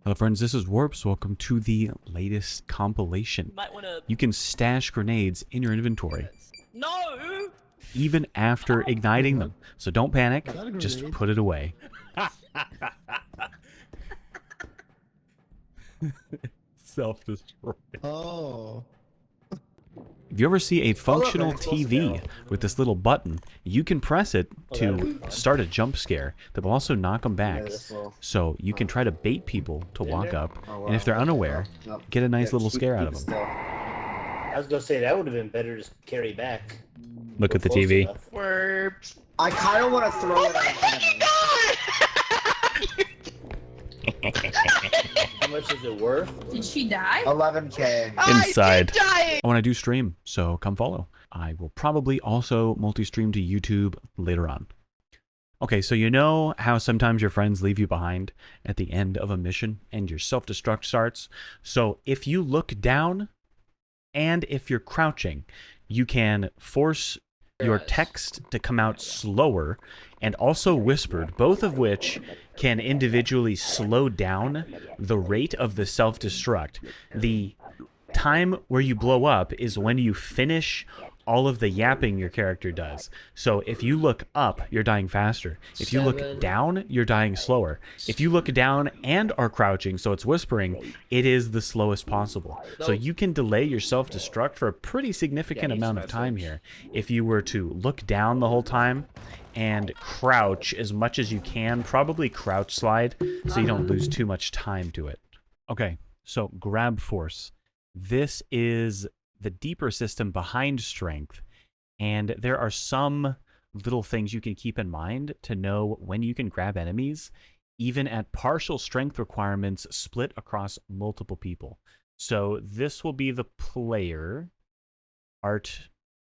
Hello friends, this is Wurps. Welcome to the latest compilation. Might wanna... You can stash grenades in your inventory, No! even after igniting them. So don't panic, just put it away. Self-destruct. Oh. If you ever see a functional TV with this little button, you can press it to start a jump scare that will also knock them back. So you can try to bait people to walk up, and if they're unaware, get a nice little scare out of them. I was gonna say that would have been better to carry back. Look at the TV. Wurps. I kind of want to throw it How much is it worth? Did she die? 11K. Inside. I want to do stream, so come follow. I will probably also multi-stream to YouTube later on. Okay, so you know how sometimes your friends leave you behind at the end of a mission and your self-destruct starts? So if you look down and if you're crouching, you can force your text to come out slower and also whispered, both of which can individually slow down the rate of the self-destruct. The time where you blow up is when you finish all of the yapping your character does. So if you look up, you're dying faster. If you look down, you're dying slower. If you look down and are crouching, so it's whispering, it is the slowest possible. So you can delay your self-destruct for a pretty significant amount of time here. If you were to look down the whole time and crouch as much as you can, probably crouch slide so you don't lose too much time to it. Okay, so grab force. This is the deeper system behind strength, and there are some little things you can keep in mind to know when you can grab enemies, even at partial strength requirements split across multiple people. So this will be the player. Art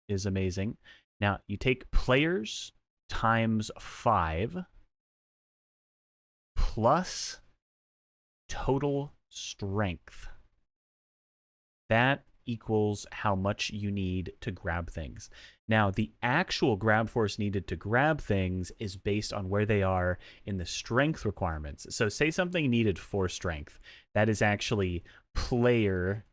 is amazing. Now, you take players times 5 plus total strength. That equals how much you need to grab things. Now, the actual grab force needed to grab things is based on where they are in the strength requirements. So say something needed 4 strength. That is actually player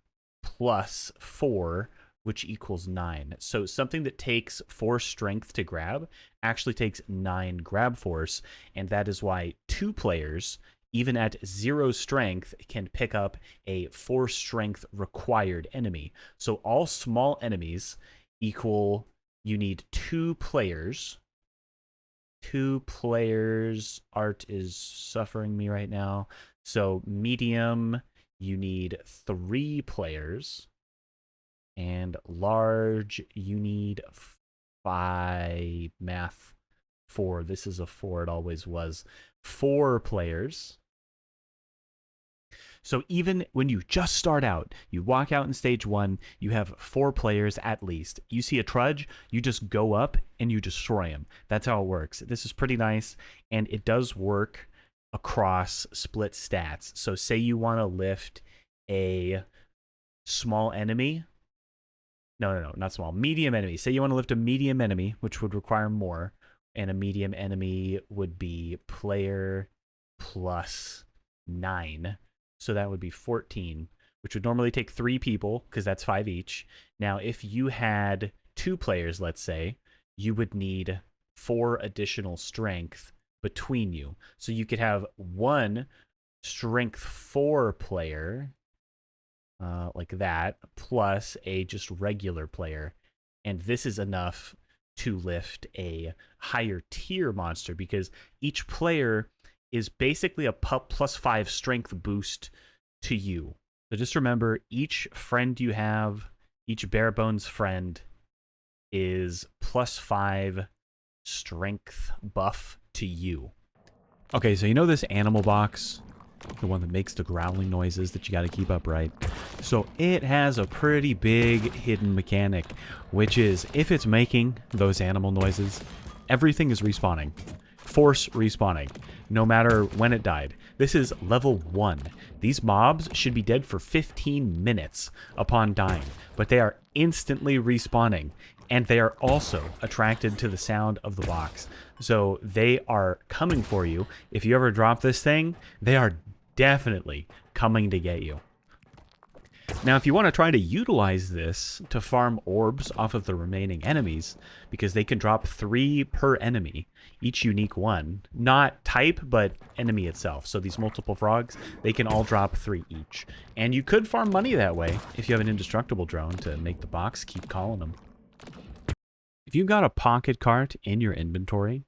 plus 4, which equals 9. So something that takes 4 strength to grab actually takes 9 grab force, and that is why 2 players, even at 0 strength, can pick up a 4 strength required enemy. So all small enemies equal, you need 2 players. 2 players. Art is suffering me right now. So medium, you need 3 players. And large, you need 5. Math 4. This is a 4. It always was. 4 players. So even when you just start out, you walk out in stage 1, you have 4 players at least. You see a trudge, you just go up and you destroy him. That's how it works. This is pretty nice, and it does work across split stats. So say you want to lift a small enemy. No, not small. Medium enemy. Say you want to lift a medium enemy, which would require more, and a medium enemy would be player plus 9. So that would be 14, which would normally take 3 people because that's 5 each. Now, if you had 2 players, let's say, you would need 4 additional strength between you. So you could have 1 strength 4 player, like that, plus a just regular player. And this is enough to lift a higher tier monster because each player is basically a plus 5 strength boost to you. So just remember, each friend you have, each bare bones friend is plus 5 strength buff to you. Okay, so you know this animal box? The one that makes the growling noises that you got to keep up, right? So it has a pretty big hidden mechanic, which is if it's making those animal noises, everything is respawning. Force respawning, no matter when it died. This is level 1. These mobs should be dead for 15 minutes upon dying, but they are instantly respawning, and they are also attracted to the sound of the box. So they are coming for you. If you ever drop this thing, they are definitely coming to get you. Now, if you want to try to utilize this to farm orbs off of the remaining enemies, because they can drop 3 per enemy, each unique one, not type, but enemy itself. So these multiple frogs, they can all drop 3 each. And you could farm money that way if you have an indestructible drone to make the box keep calling them. If you've got a pocket cart in your inventory,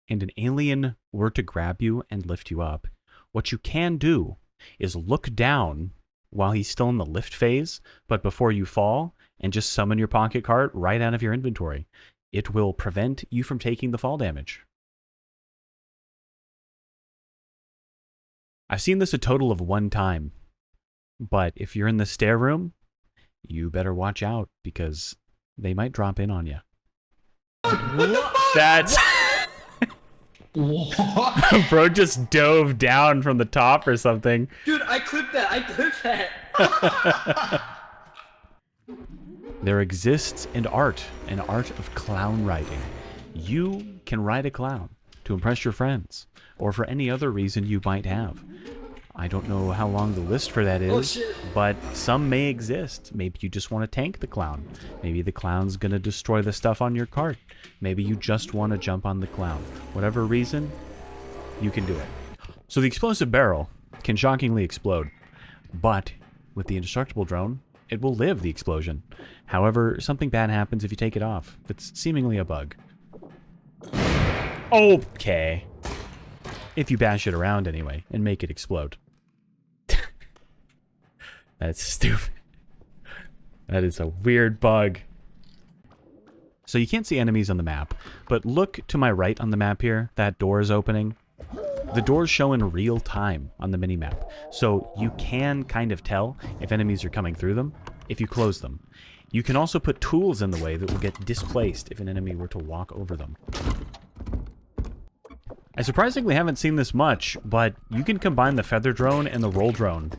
and an alien were to grab you and lift you up, what you can do is look down while he's still in the lift phase, but before you fall, and just summon your pocket cart right out of your inventory. It will prevent you from taking the fall damage. I've seen this a total of 1 time, but if you're in the stair room, you better watch out, because they might drop in on you. That's... What? Bro just dove down from the top or something. Dude, I clipped that. I clipped that. There exists an art of clown riding. You can ride a clown to impress your friends, or for any other reason you might have. I don't know how long the list for that is, but some may exist. Maybe you just want to tank the clown. Maybe the clown's gonna destroy the stuff on your cart. Maybe you just want to jump on the clown. Whatever reason, you can do it. So the explosive barrel can shockingly explode, but with the indestructible drone, it will live the explosion. However, something bad happens if you take it off. It's seemingly a bug. Okay. If you bash it around anyway, and make it explode. That's stupid. That is a weird bug. So you can't see enemies on the map, but look to my right on the map here. That door is opening. The doors show in real time on the minimap, so you can kind of tell if enemies are coming through them if you close them. You can also put tools in the way that will get displaced if an enemy were to walk over them. I surprisingly haven't seen this much, but you can combine the feather drone and the roll drone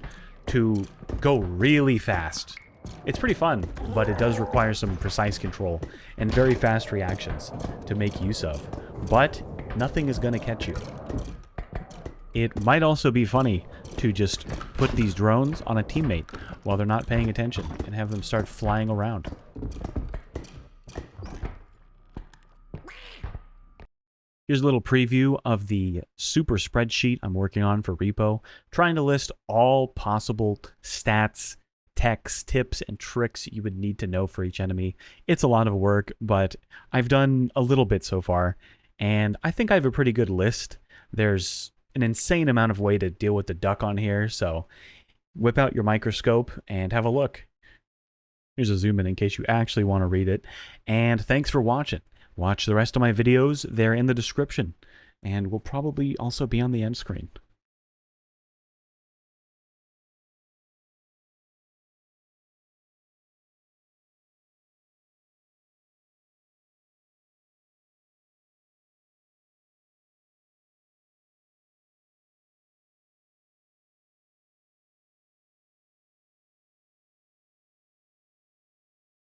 to go really fast. It's pretty fun, but it does require some precise control and very fast reactions to make use of. But nothing is going to catch you. It might also be funny to just put these drones on a teammate while they're not paying attention and have them start flying around. Here's a little preview of the super spreadsheet I'm working on for Repo, trying to list all possible stats, techs, tips, and tricks you would need to know for each enemy. It's a lot of work, but I've done a little bit so far, and I think I have a pretty good list. There's an insane amount of way to deal with the duck on here, so whip out your microscope and have a look. Here's a zoom in case you actually want to read it, and thanks for watching. Watch the rest of my videos, they're in the description, and will probably also be on the end screen.